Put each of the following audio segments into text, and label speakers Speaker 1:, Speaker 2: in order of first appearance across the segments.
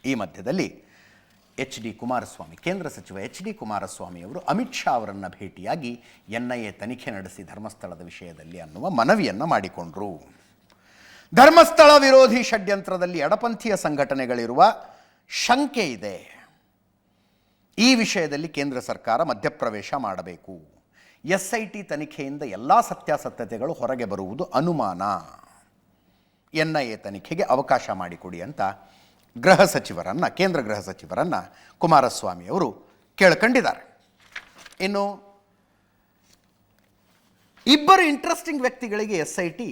Speaker 1: ಈ ಮಧ್ಯದಲ್ಲಿ ಎಚ್.ಡಿ. ಕುಮಾರಸ್ವಾಮಿ, ಕೇಂದ್ರ ಸಚಿವ ಎಚ್.ಡಿ. ಕುಮಾರಸ್ವಾಮಿಯವರು ಅಮಿತ್ ಶಾ ಅವರನ್ನು ಭೇಟಿಯಾಗಿ NIA ತನಿಖೆ ನಡೆಸಿ ಧರ್ಮಸ್ಥಳದ ವಿಷಯದಲ್ಲಿ ಅನ್ನುವ ಮನವಿಯನ್ನು ಮಾಡಿಕೊಂಡರು. ಧರ್ಮಸ್ಥಳ ವಿರೋಧಿ ಷಡ್ಯಂತ್ರದಲ್ಲಿ ಎಡಪಂಥೀಯ ಸಂಘಟನೆಗಳಿರುವ ಶಂಕೆ ಇದೆ. ಈ ವಿಷಯದಲ್ಲಿ ಕೇಂದ್ರ ಸರ್ಕಾರ ಮಧ್ಯಪ್ರವೇಶ ಮಾಡಬೇಕು. SIT ತನಿಖೆಯಿಂದ ಎಲ್ಲ ಸತ್ಯಾಸತ್ಯತೆಗಳು ಹೊರಗೆ ಬರುವುದು ಅನುಮಾನ. NIA ತನಿಖೆಗೆ ಅವಕಾಶ ಮಾಡಿಕೊಡಿ ಅಂತ ಕೇಂದ್ರ ಗೃಹ ಸಚಿವರನ್ನು ಕುಮಾರಸ್ವಾಮಿಯವರು ಕೇಳ್ಕೊಂಡಿದ್ದಾರೆ. ಇನ್ನು ಇಬ್ಬರು ಇಂಟ್ರೆಸ್ಟಿಂಗ್ ವ್ಯಕ್ತಿಗಳಿಗೆ SIT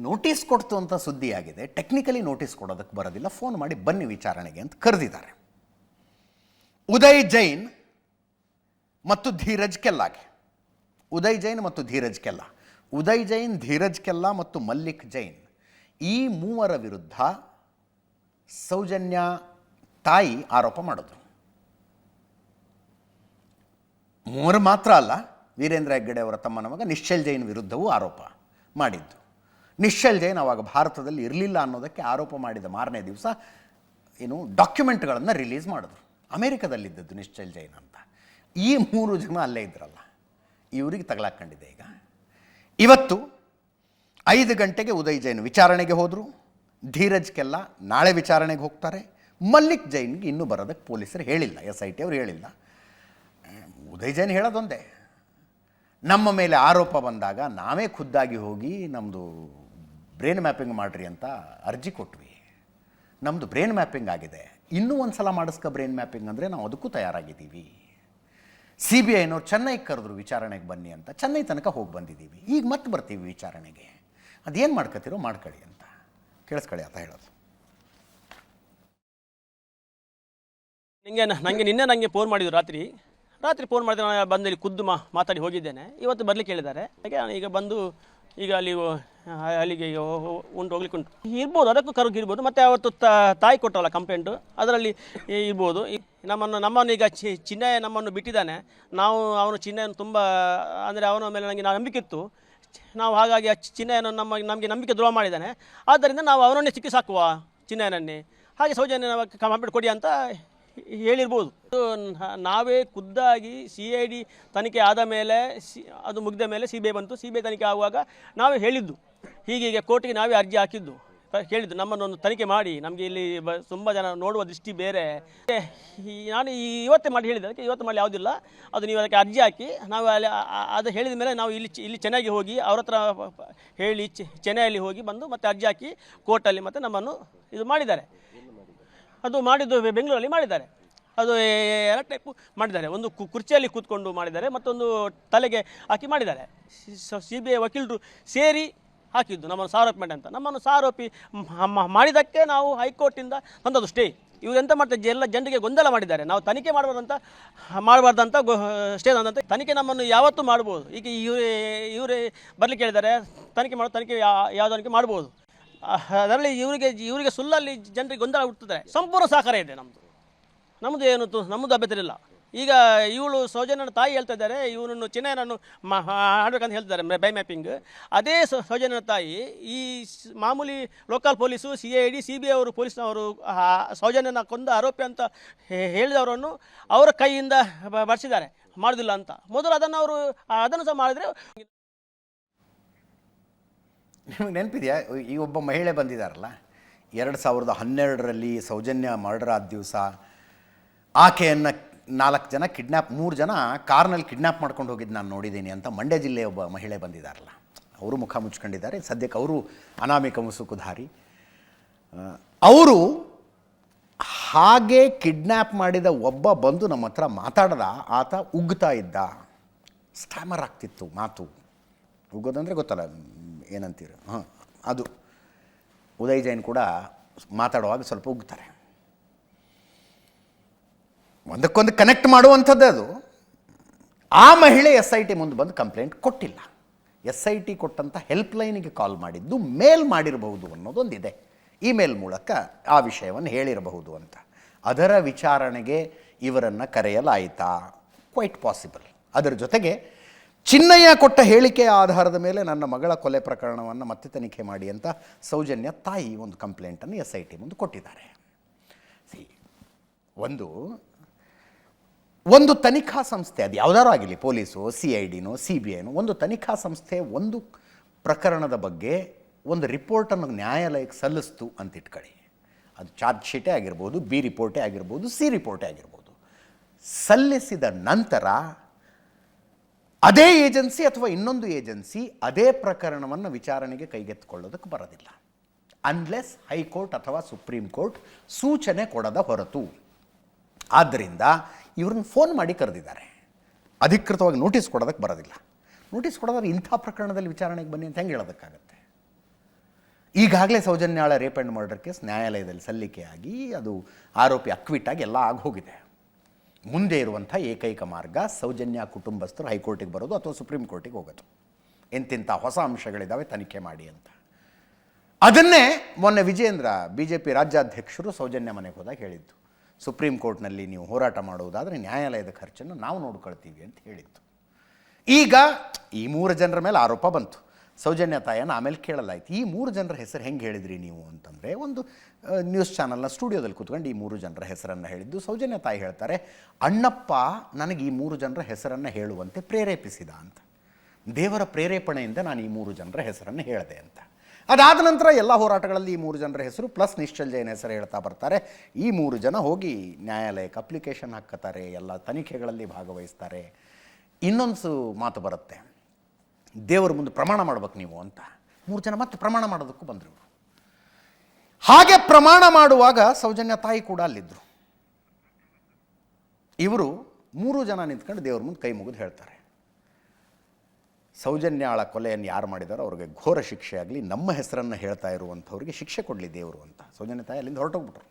Speaker 1: ನೋಟಿಸ್ ಕೊಡ್ತು ಅಂತ ಸುದ್ದಿಯಾಗಿದೆ. ಟೆಕ್ನಿಕಲಿ ನೋಟಿಸ್ ಕೊಡೋದಕ್ಕೆ ಬರೋದಿಲ್ಲ, ಫೋನ್ ಮಾಡಿ ಬನ್ನಿ ವಿಚಾರಣೆಗೆ ಅಂತ ಕರೆದಿದ್ದಾರೆ. ಉದಯ್ ಜೈನ್ ಮತ್ತು ಧೀರಜ್ ಕೆಲ್ಲಾಗೆ. ಉದಯ್ ಜೈನ್, ಧೀರಜ್ ಕೆಲ್ಲಾ ಮತ್ತು ಮಲ್ಲಿಕ್ ಜೈನ್, ಈ ಮೂವರ ವಿರುದ್ಧ ಸೌಜನ್ಯ ತಾಯಿ ಆರೋಪ ಮಾಡಿದ್ರು. ಮೂವರು ಮಾತ್ರ ಅಲ್ಲ, ವೀರೇಂದ್ರ ಹೆಗ್ಗಡೆ ಅವರ ತಮ್ಮನ ಮಗ ನಿಶ್ಚಲ್ ಜೈನ್ ವಿರುದ್ಧವೂ ಆರೋಪ ಮಾಡಿದ್ದು. ನಿಶ್ಚಲ್ ಜೈನ್ ಅವಾಗ ಭಾರತದಲ್ಲಿ ಇರಲಿಲ್ಲ ಅನ್ನೋದಕ್ಕೆ ಆರೋಪ ಮಾಡಿದ ಮಾರನೇ ದಿವಸ ಡಾಕ್ಯುಮೆಂಟ್ಗಳನ್ನು ರಿಲೀಸ್ ಮಾಡಿದ್ರು. ಅಮೇರಿಕದಲ್ಲಿದ್ದದ್ದು ನಿಶ್ಚಲ್ ಜೈನ್ ಅಂತ. ಈ 3 ಜನ ಅಲ್ಲೇ ಇದ್ರಲ್ಲ, ಇವರಿಗೆ ತಗಲಾಕೊಂಡಿದೆ. ಈಗ ಇವತ್ತು 5 ಗಂಟೆಗೆ ಉದಯ್ ಜೈನ್ ವಿಚಾರಣೆಗೆ ಹೋದರು. ಧೀರಜ್ ಕೆಲ್ಲಾ ನಾಳೆ ವಿಚಾರಣೆಗೆ ಹೋಗ್ತಾರೆ. ಮಲ್ಲಿಕ್ ಜೈನ್ಗೆ ಇನ್ನೂ ಬರೋದಕ್ಕೆ ಪೊಲೀಸರು ಹೇಳಿಲ್ಲ, SIT ಅವರು ಹೇಳಿಲ್ಲ. ಉದಯ್ ಜೈನ್ ಹೇಳೋದೊಂದೇ, ನಮ್ಮ ಮೇಲೆ ಆರೋಪ ಬಂದಾಗ ನಾವೇ ಖುದ್ದಾಗಿ ಹೋಗಿ ನಮ್ಮದು ಬ್ರೈನ್ ಮ್ಯಾಪಿಂಗ್ ಮಾಡಿರಿ ಅಂತ ಅರ್ಜಿ ಕೊಟ್ವಿ. ನಮ್ಮದು ಬ್ರೈನ್ ಮ್ಯಾಪಿಂಗ್ ಆಗಿದೆ, ಇನ್ನೂ ಒಂದು ಸಲ ಮಾಡಿಸ್ಕೊ ಬ್ರೈನ್ ಮ್ಯಾಪಿಂಗ್ ಅಂದರೆ ನಾವು ಅದಕ್ಕೂ ತಯಾರಾಗಿದ್ದೀವಿ. CBIನವ್ರು ಚೆನ್ನೈಗೆ ಕರೆದ್ರು ವಿಚಾರಣೆಗೆ ಬನ್ನಿ ಅಂತ, ಚೆನ್ನೈ ತನಕ ಹೋಗಿ ಬಂದಿದ್ದೀವಿ. ಈಗ ಮತ್ತೆ ಬರ್ತೀವಿ ವಿಚಾರಣೆಗೆ, ಅದೇನು ಮಾಡ್ಕೊತಿರೋ ಮಾಡ್ಕೊಳ್ಳಿ ಅಂತ ಕೇಳಿಸ್ಕೊಳ್ಳಿ ಅಂತ ಹೇಳೋದು.
Speaker 2: ನನಗೆ ನಿನ್ನೆ ಫೋನ್ ಮಾಡಿದ್ರು, ರಾತ್ರಿ ಫೋನ್ ಮಾಡಿದ್ರೆ ನಾನು ಬಂದು ಇಲ್ಲಿ ಖುದ್ದು ಮಾತಾಡಿ ಹೋಗಿದ್ದೇನೆ. ಇವತ್ತು ಬರಲಿಕ್ಕೆ ಹೇಳಿದ್ದಾರೆ. ಹಾಗೆ ನಾನು ಈಗ ಬಂದು ಈಗ ಅಲ್ಲಿಗೆ ಹೋಗ್ಲಿಕ್ಕೆ ಉಂಟು. ಇರ್ಬೋದು, ಅದಕ್ಕೂ ಕರಗಿರ್ಬೋದು. ಮತ್ತು ಅವತ್ತು ತಾಯಿ ಕೊಟ್ಟರಲ್ಲ ಕಂಪ್ಲೇಂಟು, ಅದರಲ್ಲಿ ಇರ್ಬೋದು. ನಮ್ಮನ್ನು ಈಗ ಚಿನ್ನಯ್ಯ ನಮ್ಮನ್ನು ಬಿಟ್ಟಿದ್ದಾನೆ. ಅವನು ಚಿನ್ನಯ್ಯನ ತುಂಬ ಅಂದರೆ ಅವನ ಮೇಲೆ ನನಗೆ ನಂಬಿಕೆ ಇತ್ತು. ನಾವು ಹಾಗಾಗಿ ಚಿನ್ನಯ್ಯನ ನಮಗೆ ನಂಬಿಕೆ ದ್ರೋಹ ಮಾಡಿದ್ದಾನೆ. ಆದ್ದರಿಂದ ನಾವು ಅವನನ್ನೇ ಸಿಕ್ಕಿ ಸಾಕುವ, ಚಿನ್ನಯ್ಯನನ್ನೇ. ಹಾಗೆ ಸೌಜನ್ಯ ಕಂಪ್ಲೇಂಟ್ ಕೊಡಿ ಅಂತ ಹೇಳಿರ್ಬೋದು. ನಾವೇ ಖುದ್ದಾಗಿ CID ತನಿಖೆ ಆದ ಮೇಲೆ ಅದು ಮುಗಿದ ಮೇಲೆ CBI ಬಂತು. CBI ತನಿಖೆ ಆಗುವಾಗ ನಾವೇ ಹೇಳಿದ್ದು, ಹೀಗೆ ಕೋರ್ಟಿಗೆ ನಾವೇ ಅರ್ಜಿ ಹಾಕಿದ್ದು, ಹೇಳಿದ್ದು ನಮ್ಮನ್ನೊಂದು ತನಿಖೆ ಮಾಡಿ, ನಮಗೆ ಇಲ್ಲಿ ತುಂಬ ಜನ ನೋಡುವ ದೃಷ್ಟಿ ಬೇರೆ. ನಾನು ಇವತ್ತೇ ಮಾಡಿ ಹೇಳಿದೆ, ಅದಕ್ಕೆ ಇವತ್ತು ಮಾಡಿ ಯಾವುದಿಲ್ಲ, ಅದು ನೀವು ಅದಕ್ಕೆ ಅರ್ಜಿ ಹಾಕಿ ನಾವು ಅದು ಹೇಳಿದ ಮೇಲೆ ನಾವು ಇಲ್ಲಿ ಚೆನ್ನೈಗೆ ಹೋಗಿ ಅವ್ರ ಹತ್ರ ಹೇಳಿ ಚೆನ್ನೈಯಲ್ಲಿ ಹೋಗಿ ಬಂದು ಮತ್ತೆ ಅರ್ಜಿ ಹಾಕಿ ಕೋರ್ಟಲ್ಲಿ ಮತ್ತೆ ನಮ್ಮನ್ನು ಇದು ಮಾಡಿದ್ದಾರೆ. ಅದು ಮಾಡಿದ್ದು ಬೆಂಗಳೂರಲ್ಲಿ ಮಾಡಿದ್ದಾರೆ. ಅದು 2 ಟೈಪು ಮಾಡಿದ್ದಾರೆ. ಒಂದು ಕುರ್ಚಿಯಲ್ಲಿ ಕೂತ್ಕೊಂಡು ಮಾಡಿದ್ದಾರೆ, ಮತ್ತೊಂದು ತಲೆಗೆ ಹಾಕಿ ಮಾಡಿದ್ದಾರೆ. CBI ವಕೀಲರು ಸೇರಿ ಹಾಕಿದ್ದು ನಮ್ಮನ್ನು ಸಾರೋಪಿ ಅಂತ. ನಮ್ಮನ್ನು ಸಾರೋಪಿ ಮಾಡಿದ್ದಕ್ಕೆ ನಾವು ಹೈಕೋರ್ಟಿಂದ ತಂದದ್ದು ಸ್ಟೇ. ಇವರು ಎಂತ ಮಾಡ್ತಾರೆ, ಎಲ್ಲ ಜನರಿಗೆ ಗೊಂದಲ ಮಾಡಿದ್ದಾರೆ. ನಾವು ತನಿಖೆ ಮಾಡಬಾರ್ದಂತ ಸ್ಟೇ ತಂದಂತೆ. ತನಿಖೆ ನಮ್ಮನ್ನು ಯಾವತ್ತೂ ಮಾಡ್ಬೋದು. ಈಗ ಇವರೇ ಬರಲಿಕ್ಕೆ ಹೇಳಿದ್ದಾರೆ, ತನಿಖೆ ಯಾವುದಕ್ಕೆ ಮಾಡ್ಬೋದು. ಅದರಲ್ಲಿ ಇವರಿಗೆ ಸುಳ್ಳಲ್ಲಿ ಜನರಿಗೆ ಗೊಂದಲ ಹುಟ್ಟುತ್ತಾರೆ. ಸಂಪೂರ್ಣ ಸಹಕಾರ ಇದೆ ನಮ್ಮದು ಏನು ನಮ್ಮದು ಅಭ್ಯಂತರ ಇಲ್ಲ. ಈಗ ಇವಳು ಸೌಜನ್ಯನ ತಾಯಿ ಹೇಳ್ತಾ ಇದ್ದಾರೆ, ಇವನನ್ನು ಚಿನ್ನಯ್ಯನನ್ನು ಆಡ್ಬೇಕಂತ ಹೇಳ್ತಿದ್ದಾರೆ ಬೈ ಮ್ಯಾಪಿಂಗ್. ಅದೇ ಸೌಜನ್ಯನ ತಾಯಿ ಈ ಮಾಮೂಲಿ ಲೋಕಲ್ ಪೊಲೀಸು, CID, CBI ಅವರು ಪೊಲೀಸ್ನವರು ಸೌಜನ್ಯನ ಕೊಂದ ಆರೋಪಿ ಅಂತ ಹೇಳಿದವರನ್ನು ಅವರ ಕೈಯಿಂದ ಬರ್ಸಿದ್ದಾರೆ, ಮಾಡೋದಿಲ್ಲ ಅಂತ. ಮೊದಲು ಅದನ್ನು ಸಹ ಮಾಡಿದರೆ.
Speaker 1: ನಿಮಗೆ ನೆನಪಿದೆಯಾ, ಈ ಒಬ್ಬ ಮಹಿಳೆ ಬಂದಿದ್ದಾರಲ್ಲ 2012ರಲ್ಲಿ ಸೌಜನ್ಯ ಮರ್ಡರ್ ಆದ ದಿವಸ ಆಕೆಯನ್ನು 4 ಜನ 3 ಜನ ಕಾರ್ನಲ್ಲಿ ಕಿಡ್ನ್ಯಾಪ್ ಮಾಡ್ಕೊಂಡು ಹೋಗಿದ್ದು ನಾನು ನೋಡಿದ್ದೀನಿ ಅಂತ ಮಂಡ್ಯ ಜಿಲ್ಲೆಯ ಒಬ್ಬ ಮಹಿಳೆ ಬಂದಿದ್ದಾರಲ್ಲ, ಅವರು ಮುಖ ಮುಚ್ಕೊಂಡಿದ್ದಾರೆ. ಸದ್ಯಕ್ಕೆ ಅವರು ಅನಾಮಿಕ ಮುಸುಕುಧಾರಿ. ಅವರು ಹಾಗೆ ಕಿಡ್ನ್ಯಾಪ್ ಮಾಡಿದ ಒಬ್ಬ ಬಂದು ನಮ್ಮ ಹತ್ರ ಮಾತಾಡ್ದ. ಆತ ಉಗ್ತಾ ಇದ್ದ, ಸ್ಟ್ಯಾಮರ್ ಆಗ್ತಿತ್ತು ಮಾತು. ಉಗ್ಗೋದಂದರೆ ಗೊತ್ತಲ್ಲ ಏನಂತೀರ, ಅದು. ಉದಯ್ ಜೈನ್ ಕೂಡ ಮಾತಾಡುವಾಗ ಸ್ವಲ್ಪ ಉಗ್ತಾರೆ. ಒಂದಕ್ಕೊಂದು ಕನೆಕ್ಟ್ ಮಾಡುವಂಥದ್ದು ಅದು. ಆ ಮಹಿಳೆ SIT ಮುಂದೆ ಬಂದು ಕಂಪ್ಲೇಂಟ್ ಕೊಟ್ಟಿಲ್ಲ. SIT ಕೊಟ್ಟಂಥ ಹೆಲ್ಪ್ಲೈನಿಗೆ ಕಾಲ್ ಮಾಡಿದ್ದು ಮೇಲ್ ಮಾಡಿರಬಹುದು ಅನ್ನೋದೊಂದಿದೆ. ಇಮೇಲ್ ಮೂಲಕ ಆ ವಿಷಯವನ್ನು ಹೇಳಿರಬಹುದು ಅಂತ. ಅದರ ವಿಚಾರಣೆಗೆ ಇವರನ್ನು ಕರೆಯಲಾಯಿತಾ? Quite possible. ಅದರ ಜೊತೆಗೆ ಚಿನ್ನಯ್ಯ ಕೊಟ್ಟ ಹೇಳಿಕೆಯ ಆಧಾರದ ಮೇಲೆ ನನ್ನ ಮಗಳ ಕೊಲೆ ಪ್ರಕರಣವನ್ನು ಮತ್ತೆ ತನಿಖೆ ಮಾಡಿ ಅಂತ ಸೌಜನ್ಯ ತಾಯಿ ಒಂದು ಕಂಪ್ಲೇಂಟನ್ನು SIT ಮುಂದೆ ಕೊಟ್ಟಿದ್ದಾರೆ. ಒಂದು ತನಿಖಾ ಸಂಸ್ಥೆ, ಅದು ಯಾವುದಾದ್ರು ಆಗಿರಲಿ, ಪೊಲೀಸು, CIDನೋ CBIನೋ, ಒಂದು ತನಿಖಾ ಸಂಸ್ಥೆ ಒಂದು ಪ್ರಕರಣದ ಬಗ್ಗೆ ಒಂದು ರಿಪೋರ್ಟನ್ನು ನ್ಯಾಯಾಲಯಕ್ಕೆ ಸಲ್ಲಿಸ್ತು ಅಂತ ಇಟ್ಕೊಳ್ಳಿ. ಅದು ಚಾರ್ಜ್ ಶೀಟೇ ಆಗಿರ್ಬೋದು, B ರಿಪೋರ್ಟೇ ಆಗಿರ್ಬೋದು, C ರಿಪೋರ್ಟೇ ಆಗಿರ್ಬೋದು. ಸಲ್ಲಿಸಿದ ನಂತರ ಅದೇ ಏಜೆನ್ಸಿ ಅಥವಾ ಇನ್ನೊಂದು ಏಜೆನ್ಸಿ ಅದೇ ಪ್ರಕರಣವನ್ನು ವಿಚಾರಣೆಗೆ ಕೈಗೆತ್ತಿಕೊಳ್ಳೋದಕ್ಕೆ ಬರೋದಿಲ್ಲ, ಅನ್ಲೆಸ್ ಹೈಕೋರ್ಟ್ ಅಥವಾ ಸುಪ್ರೀಂ ಕೋರ್ಟ್ ಸೂಚನೆ ಕೊಡದ ಹೊರತು. ಆದ್ದರಿಂದ ಇವ್ರನ್ನ ಫೋನ್ ಮಾಡಿ ಕರೆದಿದ್ದಾರೆ, ಅಧಿಕೃತವಾಗಿ ನೋಟಿಸ್ ಕೊಡೋದಕ್ಕೆ ಬರೋದಿಲ್ಲ. ನೋಟಿಸ್ ಕೊಡೋದ್ರೆ ಇಂಥ ಪ್ರಕರಣದಲ್ಲಿ ವಿಚಾರಣೆಗೆ ಬನ್ನಿ ಅಂತ ಹೆಂಗೆ ಹೇಳೋದಕ್ಕಾಗತ್ತೆ? ಈಗಾಗಲೇ ಸೌಜನ್ಯಾಳ ರೇಪ್ ಆ್ಯಂಡ್ ಮರ್ಡರ್ ಕೇಸ್ ನ್ಯಾಯಾಲಯದಲ್ಲಿ ಸಲ್ಲಿಕೆಯಾಗಿ ಅದು ಆರೋಪಿ ಅಕ್ವಿಟ್ ಆಗಿ ಎಲ್ಲ ಆಗೋಗಿದೆ. ಮುಂದೆ ಇರುವಂಥ ಏಕೈಕ ಮಾರ್ಗ ಸೌಜನ್ಯ ಕುಟುಂಬಸ್ಥರು ಹೈಕೋರ್ಟಿಗೆ ಬರೋದು ಅಥವಾ ಸುಪ್ರೀಂ ಕೋರ್ಟಿಗೆ ಹೋಗೋದು. ಎಂತೆಂಥ ಹೊಸ ಅಂಶಗಳಿದ್ದಾವೆ ತನಿಖೆ ಮಾಡಿ ಅಂತ. ಅದನ್ನೇ ಮೊನ್ನೆ ವಿಜೇಂದ್ರ BJP ರಾಜ್ಯಾಧ್ಯಕ್ಷರು ಸೌಜನ್ಯ ಮನೆಗೆ ಹೋದಾಗ ಹೇಳಿದ್ದು, ಸುಪ್ರೀಂ ಕೋರ್ಟ್ನಲ್ಲಿ ನೀವು ಹೋರಾಟ ಮಾಡುವುದಾದರೆ ನ್ಯಾಯಾಲಯದ ಖರ್ಚನ್ನು ನಾವು ನೋಡ್ಕೊಳ್ತೀವಿ ಅಂತ ಹೇಳಿದ್ದು. ಈಗ ಈ 3 ಜನರ ಮೇಲೆ ಆರೋಪ ಬಂತು. ಸೌಜನ್ಯ ತಾಯಿಯನ್ನು ಆಮೇಲೆ ಕೇಳಲಾಯಿತು, ಈ 3 ಜನರ ಹೆಸರು ಹೆಂಗೆ ಹೇಳಿದ್ರಿ ನೀವು ಅಂತಂದರೆ, ಒಂದು ನ್ಯೂಸ್ ಚಾನಲ್ನ ಸ್ಟುಡಿಯೋದಲ್ಲಿ ಕೂತ್ಕೊಂಡು ಈ 3 ಜನರ ಹೆಸರನ್ನು ಹೇಳಿದ್ದು. ಸೌಜನ್ಯ ತಾಯಿ ಹೇಳ್ತಾರೆ, ಅಣ್ಣಪ್ಪ ನನಗೆ ಈ 3 ಜನರ ಹೆಸರನ್ನು ಹೇಳುವಂತೆ ಪ್ರೇರೇಪಿಸಿದ ಅಂತ. ದೇವರ ಪ್ರೇರೇಪಣೆಯಿಂದ ನಾನು ಈ 3 ಜನರ ಹೆಸರನ್ನು ಹೇಳಿದೆ ಅಂತ. ಅದಾದ ನಂತರ ಎಲ್ಲ ಹೋರಾಟಗಳಲ್ಲಿ ಈ 3 ಜನರ ಹೆಸರು ಪ್ಲಸ್ ನಿಶ್ಚಲ್ ಜೈನ್ ಹೆಸರು ಹೇಳ್ತಾ ಬರ್ತಾರೆ. ಈ 3 ಜನ ಹೋಗಿ ನ್ಯಾಯಾಲಯಕ್ಕೆ ಅಪ್ಲಿಕೇಶನ್ ಹಾಕ್ತಾರೆ, ಎಲ್ಲ ತನಿಖೆಗಳಲ್ಲಿ ಭಾಗವಹಿಸ್ತಾರೆ. ಇನ್ನೊಂದು ಮಾತು ಬರುತ್ತೆ, ದೇವರ ಮುಂದೆ ಪ್ರಮಾಣ ಮಾಡ್ಬೇಕು ನೀವು ಅಂತ. 3 ಜನ ಮತ್ತೆ ಪ್ರಮಾಣ ಮಾಡೋದಕ್ಕೂ ಬಂದರು. ಹಾಗೆ ಪ್ರಮಾಣ ಮಾಡುವಾಗ ಸೌಜನ್ಯ ತಾಯಿ ಕೂಡ ಅಲ್ಲಿದ್ದರು. ಇವರು 3 ಜನ ನಿಂತ್ಕೊಂಡು ದೇವ್ರ ಮುಂದೆ ಕೈ ಮುಗಿದು ಹೇಳ್ತಾರೆ, ಸೌಜನ್ಯಾಳ ಕೊಲೆಯನ್ನು ಯಾರು ಮಾಡಿದಾರೋ ಅವ್ರಿಗೆ ಘೋರ ಶಿಕ್ಷೆ ಆಗಲಿ, ನಮ್ಮ ಹೆಸರನ್ನು ಹೇಳ್ತಾ ಇರುವಂಥವ್ರಿಗೆ ಶಿಕ್ಷೆ ಕೊಡಲಿ ದೇವರು ಅಂತ. ಸೌಜನ್ಯ ತಾಯಿ ಅಲ್ಲಿಂದ ಹೊರಟೋಗ್ಬಿಟ್ರು.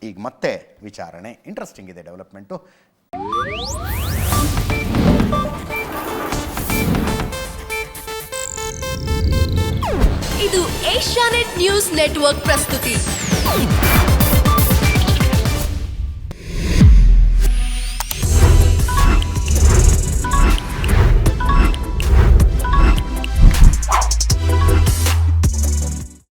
Speaker 1: ಈಗ ಮತ್ತೆ ವಿಚಾರಣೆ ಇಂಟ್ರೆಸ್ಟಿಂಗ್ ಇದೆ ಡೆವಲಪ್ಮೆಂಟು.
Speaker 3: ಇದು ಏಷ್ಯಾನೆಟ್ ನ್ಯೂಸ್ ನೆಟ್ವರ್ಕ್ ಪ್ರಸ್ತುತಿ.